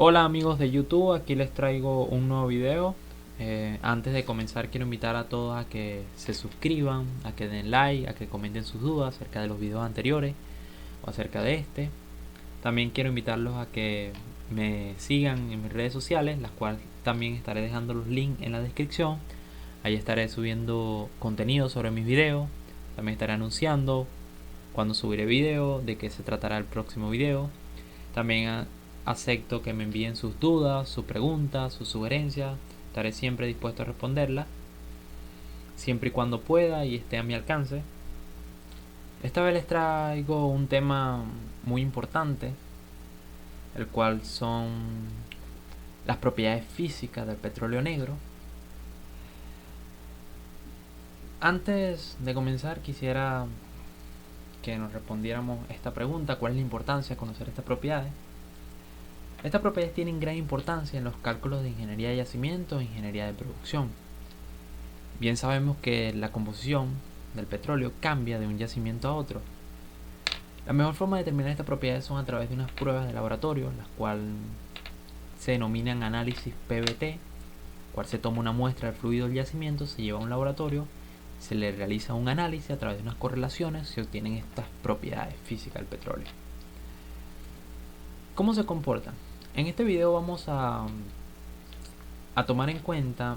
Hola amigos de YouTube, aquí les traigo un nuevo video. Antes de comenzar quiero invitar a todos a que se suscriban, a que den like, a que comenten sus dudas acerca de los videos anteriores o acerca de este. También quiero invitarlos a que me sigan en mis redes sociales, las cuales también estaré dejando los links en la descripción. Ahí estaré subiendo contenido sobre mis videos. También estaré anunciando cuando subiré video, de qué se tratará el próximo video. También acepto que me envíen sus dudas, sus preguntas, sus sugerencias. Estaré siempre dispuesto a responderlas, siempre y cuando pueda y esté a mi alcance. Esta vez les traigo un tema muy importante, el cual son las propiedades físicas del petróleo negro. Antes de comenzar quisiera que nos respondiéramos esta pregunta: ¿cuál es la importancia de conocer estas propiedades? Estas propiedades tienen gran importancia en los cálculos de ingeniería de yacimiento e ingeniería de producción. Bien sabemos que la composición del petróleo cambia de un yacimiento a otro. La mejor forma de determinar estas propiedades son a través de unas pruebas de laboratorio, las cuales se denominan análisis PBT, cual se toma una muestra del fluido del yacimiento, se lleva a un laboratorio, se le realiza un análisis, a través de unas correlaciones se obtienen estas propiedades físicas del petróleo. ¿Cómo se comportan? En este video vamos a tomar en cuenta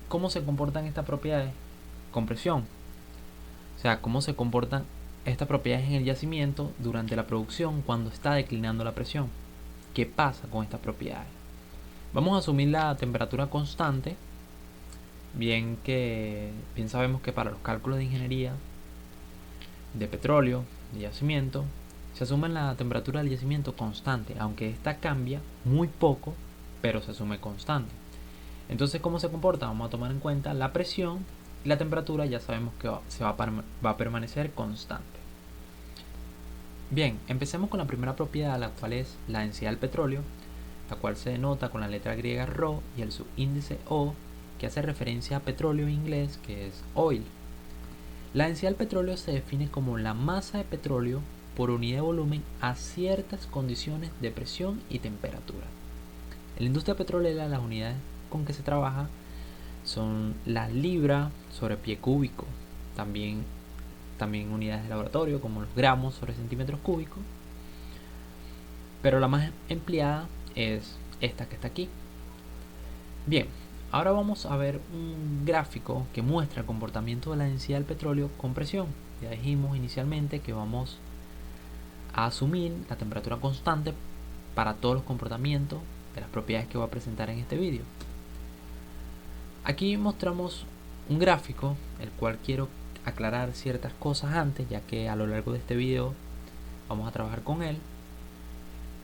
cómo se comportan estas propiedades con presión. O sea, cómo se comportan estas propiedades en el yacimiento durante la producción cuando está declinando la presión. ¿Qué pasa con estas propiedades? Vamos a asumir la temperatura constante. Bien sabemos que para los cálculos de ingeniería de petróleo, de yacimiento, se asume la temperatura del yacimiento constante, aunque esta cambia muy poco, pero se asume constante. Entonces, ¿cómo se comporta? Vamos a tomar en cuenta la presión y la temperatura. Ya sabemos que va a permanecer constante. Bien, empecemos con la primera propiedad, la cual es la densidad del petróleo, la cual se denota con la letra griega ρ y el subíndice O, que hace referencia a petróleo en inglés, que es oil. La densidad del petróleo se define como la masa de petróleo por unidad de volumen a ciertas condiciones de presión y temperatura. En la industria petrolera, las unidades con que se trabaja son la libra sobre pie cúbico, también unidades de laboratorio como los gramos sobre centímetros cúbicos, pero la más empleada es esta que está aquí. Bien, ahora vamos a ver un gráfico que muestra el comportamiento de la densidad del petróleo con presión. Ya dijimos inicialmente que vamos a asumir la temperatura constante para todos los comportamientos de las propiedades que voy a presentar en este vídeo. Aquí mostramos un gráfico, el cual quiero aclarar ciertas cosas antes, ya que a lo largo de este video vamos a trabajar con él.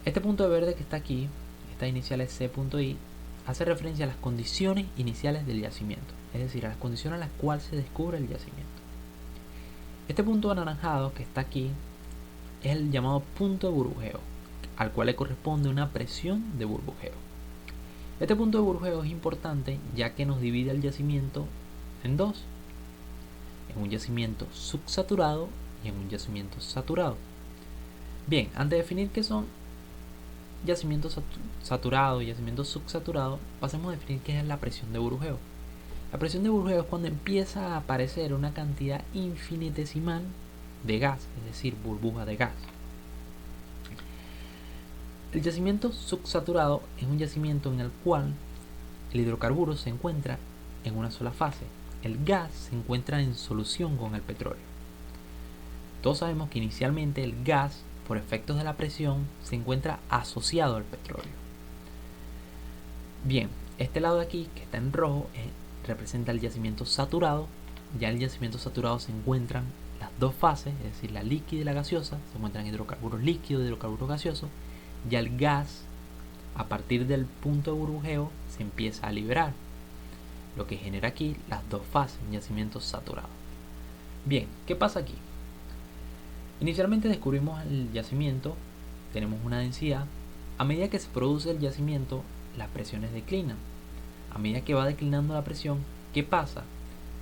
Este punto de verde que está aquí, esta inicial es C.I, hace referencia a las condiciones iniciales del yacimiento, es decir, a las condiciones a las cuales se descubre el yacimiento. Este punto anaranjado que está aquí es el llamado punto de burbujeo, al cual le corresponde una presión de burbujeo. Este punto de burbujeo es importante ya que nos divide el yacimiento en dos: en un yacimiento subsaturado y en un yacimiento saturado. Bien, antes de definir qué son yacimiento saturado y yacimiento subsaturado, pasemos a definir qué es la presión de burbujeo. La presión de burbujeo es cuando empieza a aparecer una cantidad infinitesimal de gas, es decir, burbuja de gas. El yacimiento subsaturado es un yacimiento en el cual el hidrocarburo se encuentra en una sola fase. El gas se encuentra en solución con el petróleo. Todos sabemos que inicialmente el gas, por efectos de la presión, se encuentra asociado al petróleo. Bien, este lado de aquí, que está en rojo, representa el yacimiento saturado. Ya en el yacimiento saturado se encuentran las dos fases, es decir, la líquida y la gaseosa. Se encuentran hidrocarburos líquidos y hidrocarburos gaseosos. Ya el gas, a partir del punto de burbujeo, se empieza a liberar, lo que genera aquí las dos fases, un yacimiento saturado. Bien, ¿qué pasa aquí? Inicialmente descubrimos el yacimiento, tenemos una densidad. A medida que se produce el yacimiento, las presiones declinan. A medida que va declinando la presión, ¿qué pasa?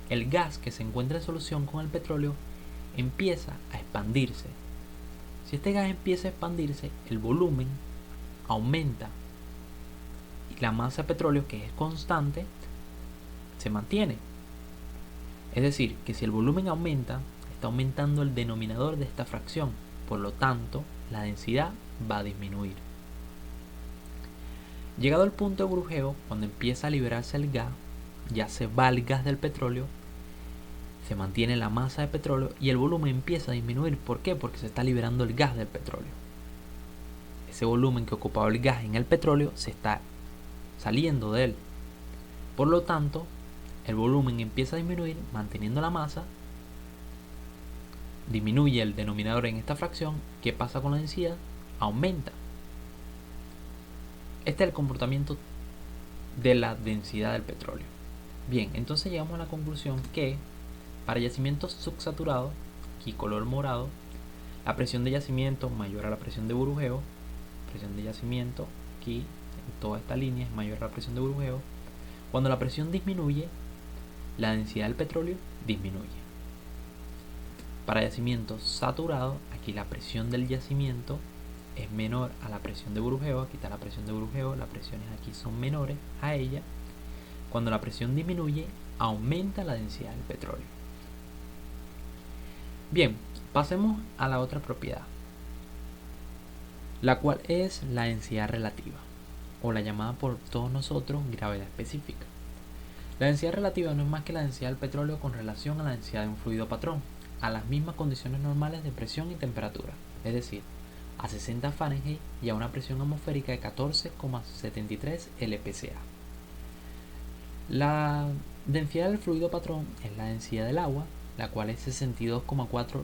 El gas que se encuentra en solución con el petróleo empieza a expandirse. Si este gas empieza a expandirse, el volumen aumenta. la masa de petróleo, que es constante, se mantiene. Es decir, que si el volumen aumenta, está aumentando el denominador de esta fracción, por lo tanto, la densidad va a disminuir. Llegado al punto de burbujeo, cuando empieza a liberarse el gas, ya se va el gas del petróleo, se mantiene la masa de petróleo y el volumen empieza a disminuir. ¿Por qué? Porque se está liberando el gas del petróleo. Ese volumen que ocupaba el gas en el petróleo se está saliendo de él. Por lo tanto, el volumen empieza a disminuir, manteniendo la masa, disminuye el denominador en esta fracción. ¿Qué pasa con la densidad? Aumenta. Este es el comportamiento de la densidad del petróleo. Bien, entonces llegamos a la conclusión que para yacimientos subsaturados, aquí color morado, la presión de yacimiento mayor a la presión de burbujeo, presión de yacimiento aquí en toda esta línea es mayor a la presión de burbujeo. Cuando la presión disminuye, la densidad del petróleo disminuye. Para yacimientos saturados, aquí la presión del yacimiento es menor a la presión de burbujeo. Aquí está la presión de burbujeo, las presiones aquí son menores a ella. Cuando la presión disminuye, aumenta la densidad del petróleo. Bien, pasemos a la otra propiedad, la cual es la densidad relativa, o la llamada por todos nosotros gravedad específica. La densidad relativa no es más que la densidad del petróleo con relación a la densidad de un fluido patrón, a las mismas condiciones normales de presión y temperatura, es decir, a 60 Fahrenheit y a una presión atmosférica de 14,73 LPCA. La densidad del fluido patrón es la densidad del agua, la cual es 62,4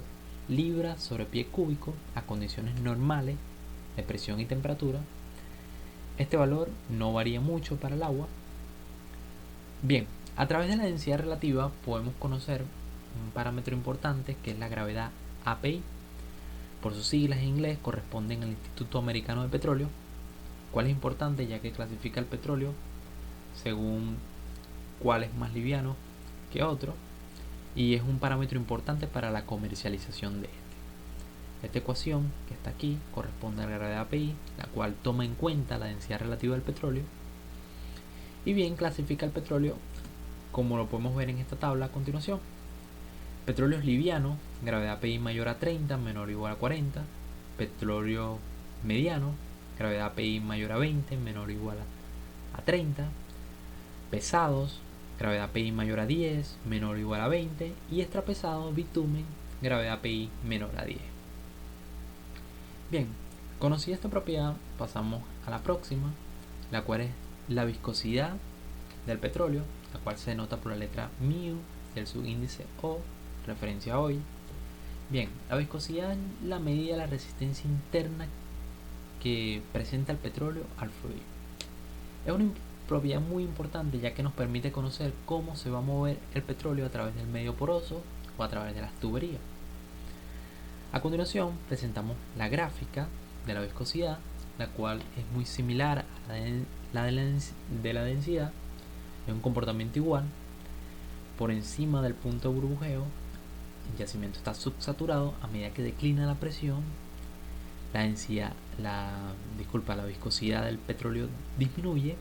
libras sobre pie cúbico a condiciones normales de presión y temperatura. Este valor no varía mucho para el agua. Bien, a través de la densidad relativa podemos conocer un parámetro importante que es la gravedad API. Por sus siglas en inglés corresponden al Instituto Americano de Petróleo, cual es importante ya que clasifica el petróleo según cuál es más liviano que otro, y es un parámetro importante para la comercialización de este. Esta ecuación que está aquí corresponde a la gravedad API, la cual toma en cuenta la densidad relativa del petróleo, y bien clasifica el petróleo como lo podemos ver en esta tabla a continuación. Petróleos livianos, gravedad API mayor a 30, menor o igual a 40. Petróleo mediano, gravedad API mayor a 20, menor o igual a 30. Pesados, gravedad API mayor a 10, menor o igual a 20. Y extrapesado, bitumen, gravedad API menor a 10. Bien, conocida esta propiedad, pasamos a la próxima, la cual es la viscosidad del petróleo, la cual se denota por la letra μ del subíndice O, referencia a hoy. Bien, la viscosidad es la medida de la resistencia interna que presenta el petróleo al fluir. Es una propiedad muy importante ya que nos permite conocer cómo se va a mover el petróleo a través del medio poroso o a través de las tuberías. A continuación presentamos la gráfica de la viscosidad, la cual es muy similar a la de la densidad, es un comportamiento igual. Por encima del punto de burbujeo, el yacimiento está subsaturado. A medida que declina la presión, la viscosidad del petróleo disminuye,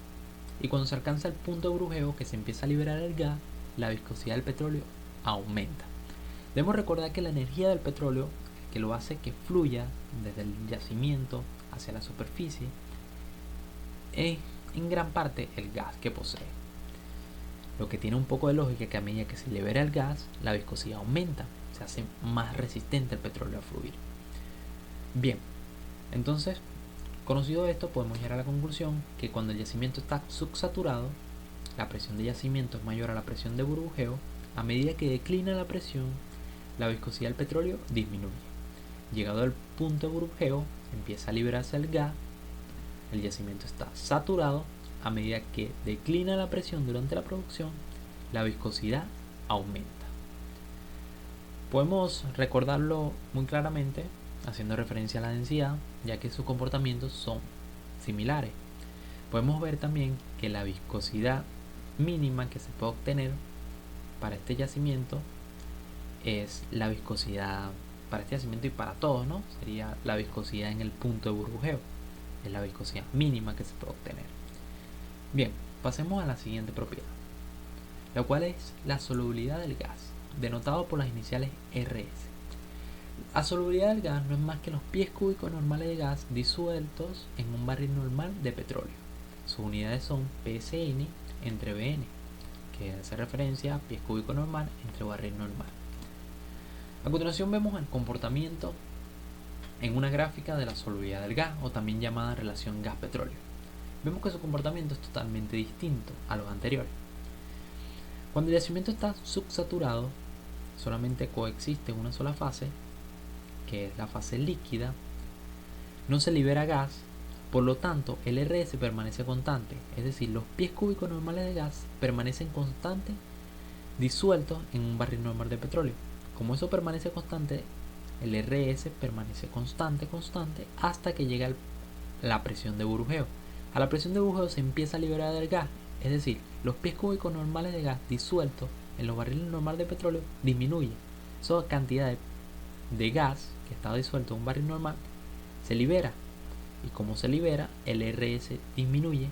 y cuando se alcanza el punto de burbujeo, que se empieza a liberar el gas, la viscosidad del petróleo aumenta. Debemos recordar que la energía del petróleo, que lo hace que fluya desde el yacimiento hacia la superficie, es en gran parte el gas que posee. Lo que tiene un poco de lógica que a medida que se libera el gas, la viscosidad aumenta, se hace más resistente el petróleo a fluir. Bien, entonces, conocido esto, podemos llegar a la conclusión que cuando el yacimiento está subsaturado, la presión de yacimiento es mayor a la presión de burbujeo. A medida que declina la presión, la viscosidad del petróleo disminuye. Llegado al punto de burbujeo, empieza a liberarse el gas, el yacimiento está saturado. A medida que declina la presión durante la producción, la viscosidad aumenta. Podemos recordarlo muy claramente haciendo referencia a la densidad, ya que sus comportamientos son similares. Podemos ver también que la viscosidad mínima que se puede obtener para este yacimiento es la viscosidad para este yacimiento y para todos, ¿no? Sería la viscosidad en el punto de burbujeo. Es la viscosidad mínima que se puede obtener. Bien, pasemos a la siguiente propiedad, la cual es la solubilidad del gas, denotado por las iniciales RS. La solubilidad del gas no es más que los pies cúbicos normales de gas disueltos en un barril normal de petróleo. Sus unidades son PSN entre BN, que hace referencia a pies cúbicos normal entre barril normal. A continuación vemos el comportamiento en una gráfica de la solubilidad del gas, o también llamada relación gas-petróleo. Vemos que su comportamiento es totalmente distinto a los anteriores. Cuando el yacimiento está subsaturado, solamente coexiste una sola fase, que es la fase líquida, no se libera gas, por lo tanto el RS permanece constante, es decir, los pies cúbicos normales de gas permanecen constantes disueltos en un barril normal de petróleo. Como eso permanece constante, el RS permanece constante hasta que llega la presión de burbujeo. A la presión de burbujeo se empieza a liberar el gas, es decir, los pies cúbicos normales de gas disueltos en los barriles normales de petróleo disminuye. Esa cantidad de gas que estaba disuelto en un barril normal se libera, y como se libera, el RS disminuye.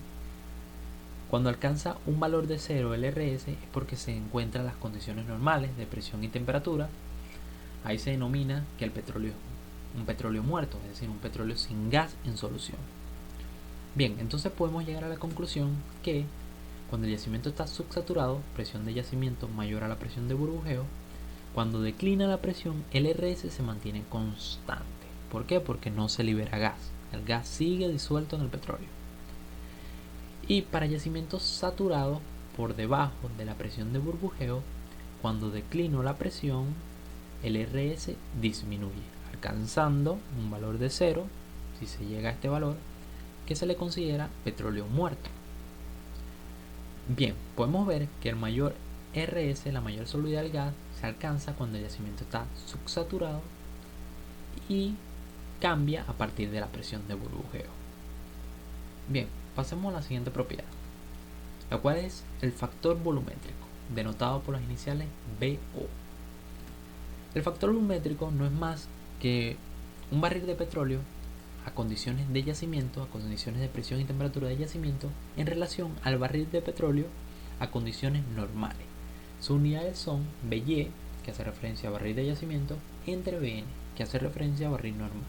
Cuando alcanza un valor de 0 el RS es porque se encuentran las condiciones normales de presión y temperatura. Ahí se denomina que el petróleo es un petróleo muerto, es decir, un petróleo sin gas en solución. Bien, entonces podemos llegar a la conclusión que cuando el yacimiento está subsaturado, presión de yacimiento mayor a la presión de burbujeo, cuando declina la presión, el RS se mantiene constante. ¿Por qué? Porque no se libera gas. El gas sigue disuelto en el petróleo. Y para yacimientos saturados por debajo de la presión de burbujeo, cuando declino la presión, el RS disminuye, alcanzando un valor de 0, si se llega a este valor, que se le considera petróleo muerto. Bien, podemos ver que el mayor RS, la mayor solubilidad del gas, se alcanza cuando el yacimiento está subsaturado y cambia a partir de la presión de burbujeo. Bien, pasemos a la siguiente propiedad, la cual es el factor volumétrico, denotado por las iniciales BO. El factor volumétrico no es más que un barril de petróleo a condiciones de yacimiento, a condiciones de presión y temperatura de yacimiento, en relación al barril de petróleo a condiciones normales. Sus unidades son BY, que hace referencia a barril de yacimiento, entre BN, que hace referencia a barril normal.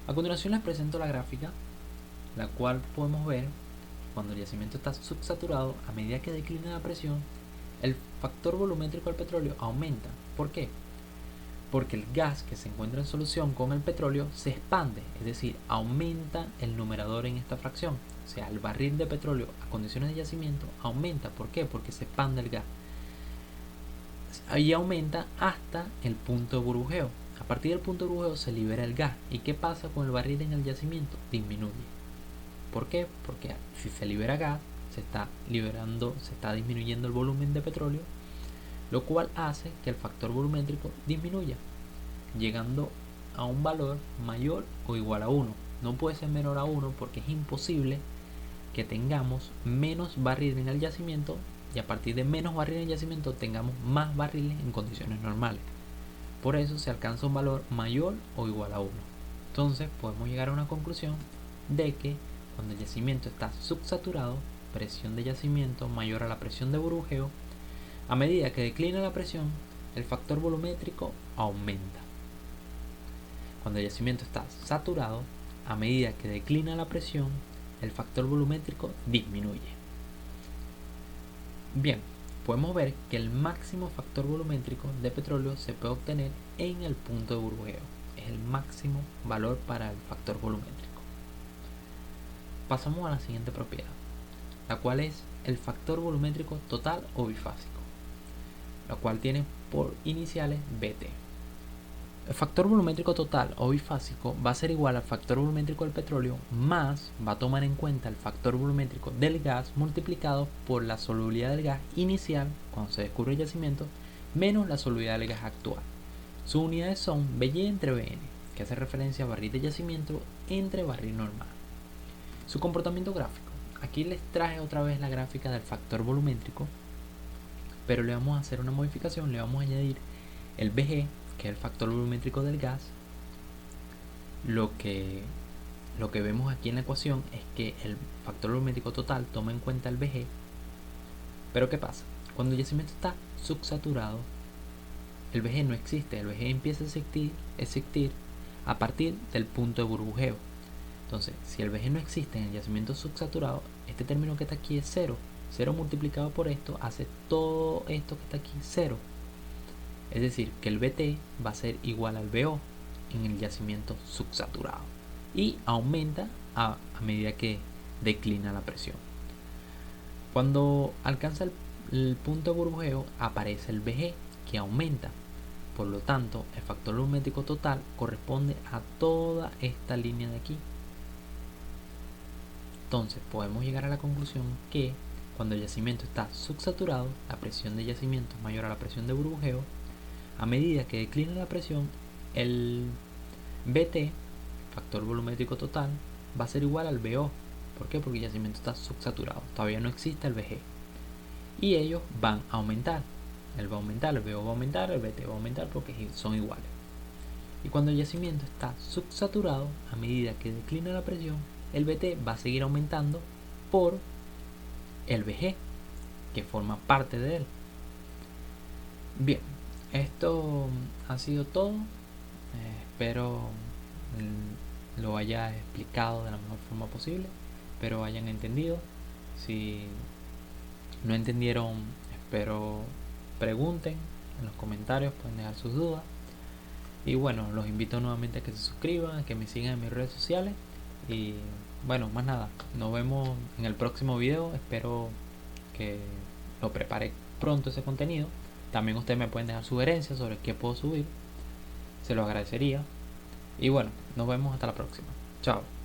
A continuación les presento la gráfica, la cual podemos ver cuando el yacimiento está subsaturado. A medida que declina la presión, el factor volumétrico del petróleo aumenta. ¿Por qué? Porque el gas que se encuentra en solución con el petróleo se expande, es decir, aumenta el numerador en esta fracción. O sea, el barril de petróleo a condiciones de yacimiento aumenta. ¿Por qué? Porque se expande el gas. Ahí aumenta hasta el punto de burbujeo. A partir del punto de burbujeo se libera el gas. ¿Y qué pasa con el barril en el yacimiento? Disminuye. ¿Por qué? Porque si se libera gas, se está disminuyendo el volumen de petróleo, lo cual hace que el factor volumétrico disminuya, llegando a un valor mayor o igual a 1. No puede ser menor a 1 porque es imposible que tengamos menos barriles en el yacimiento y a partir de menos barriles en el yacimiento tengamos más barriles en condiciones normales. Por eso se alcanza un valor mayor o igual a 1. Entonces podemos llegar a una conclusión de que cuando el yacimiento está subsaturado, presión de yacimiento mayor a la presión de burbujeo, a medida que declina la presión, el factor volumétrico aumenta. Cuando el yacimiento está saturado, a medida que declina la presión, el factor volumétrico disminuye. Bien, podemos ver que el máximo factor volumétrico de petróleo se puede obtener en el punto de burbujeo. Es el máximo valor para el factor volumétrico. Pasamos a la siguiente propiedad, la cual es el factor volumétrico total o bifásico, la cual tiene por iniciales BT. El factor volumétrico total o bifásico va a ser igual al factor volumétrico del petróleo más va a tomar en cuenta el factor volumétrico del gas multiplicado por la solubilidad del gas inicial cuando se descubre el yacimiento menos la solubilidad del gas actual. Sus unidades son BY entre BN, que hace referencia a barril de yacimiento entre barril normal. Su comportamiento gráfico. Aquí les traje otra vez la gráfica del factor volumétrico, pero le vamos a hacer una modificación. Le vamos a añadir el BG, que es el factor volumétrico del gas, lo que lo que vemos aquí en la ecuación es que el factor volumétrico total toma en cuenta el VG. Pero ¿qué pasa? Cuando el yacimiento está subsaturado, el VG no existe. El VG empieza a existir a partir del punto de burbujeo. Entonces, si el VG no existe en el yacimiento subsaturado, este término que está aquí es 0. 0 multiplicado por esto hace todo esto que está aquí 0. Es decir, que el VT va a ser igual al VO en el yacimiento subsaturado. Y aumenta a medida que declina la presión. Cuando alcanza el punto de burbujeo, aparece el VG, que aumenta. Por lo tanto, el factor volumétrico total corresponde a toda esta línea de aquí. Entonces, podemos llegar a la conclusión que cuando el yacimiento está subsaturado, la presión de yacimiento es mayor a la presión de burbujeo. A medida que declina la presión, el VT, factor volumétrico total, va a ser igual al VO. ¿Por qué? Porque el yacimiento está subsaturado, todavía no existe el VG. Y ellos van a aumentar. Él va a aumentar, el VO va a aumentar, el VT va a aumentar porque son iguales. Y cuando el yacimiento está subsaturado, a medida que declina la presión, el VT va a seguir aumentando por el VG, que forma parte de él. Bien, esto ha sido todo. Espero lo haya explicado de la mejor forma posible. Espero hayan entendido. Si no entendieron, espero pregunten en los comentarios, pueden dejar sus dudas. Y bueno, los invito nuevamente a que se suscriban, a que me sigan en mis redes sociales. Y bueno, más nada, nos vemos en el próximo video. Espero que lo prepare pronto ese contenido. También ustedes me pueden dejar sugerencias sobre qué puedo subir. Se lo agradecería. Y bueno, nos vemos hasta la próxima. Chao.